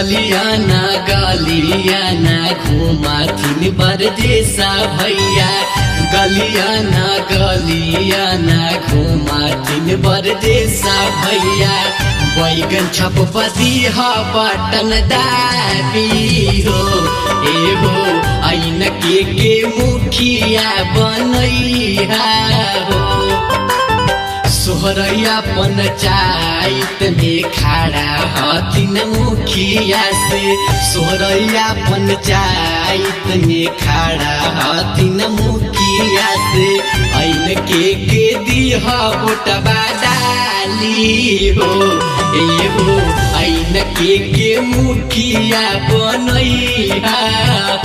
गलियाना गलियाना घुमाथिन परदेसा भैया गलियाना गलियाना घुमाथिन परदेसा भैया बैगन छपपति बटन दाबी हो ए हो ऐन के मुखिया बनैहा हो सोहरैया पंचायत में खड़ा हथिन मुखिया से सोहरैया पंचायत में खड़ा हथिन मुखिया से ऐन के दीह वोटबा डाली हो ए हो ऐन के मुखिया बनैहा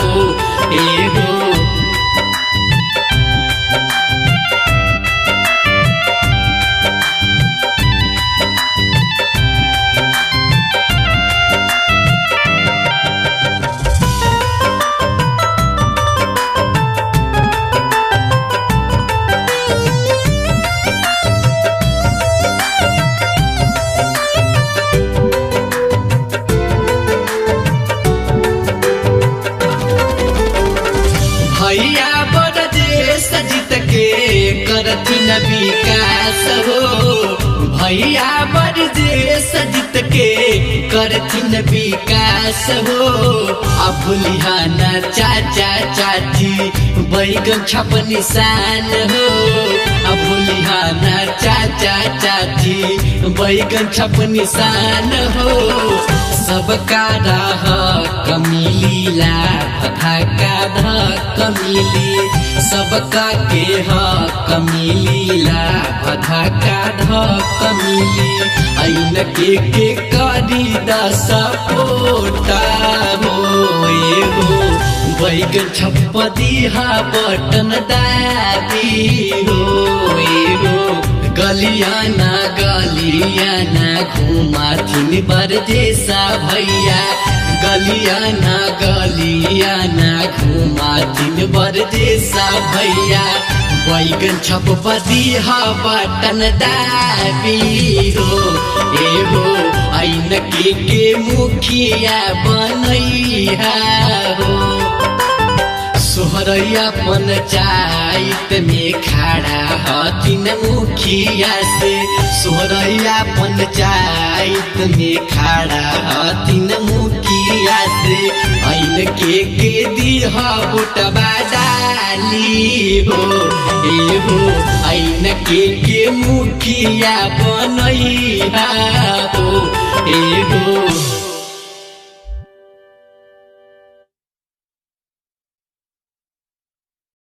हो ए हो भैया बड़ देश जीत के करथिन विकास हो भैया बड़ देश जीत के करथिन विकास हो अब भूलिहाना चाचा चाची बैगन छप निशान हो अब भूलिहाना चाचा चाची बैगन छप निशान हो सबका राह कमिलीला भका कमिली सबका के कमिलीला भका कमिली ऐन के करी सपोटा हो एगो बैगन छपदी बटन दाबी हो एगो गलियाना गलियाना घुमाथिन परदेसा भैया गलियाना गलियाना घुमाथिन परदेसा भैया बैगन छपपति बटन दाबी हो ए हो ऐन के मुखिया बनैहा हो सोहरैया पंचायत में खड़ा हथिन मुखिया से सोहरैया पंचायत में खड़ा हथिन मुखिया से ऐन के दीह वोटबा डाली हो ए हो ऐन के मुखिया बनैहा हो ए हो।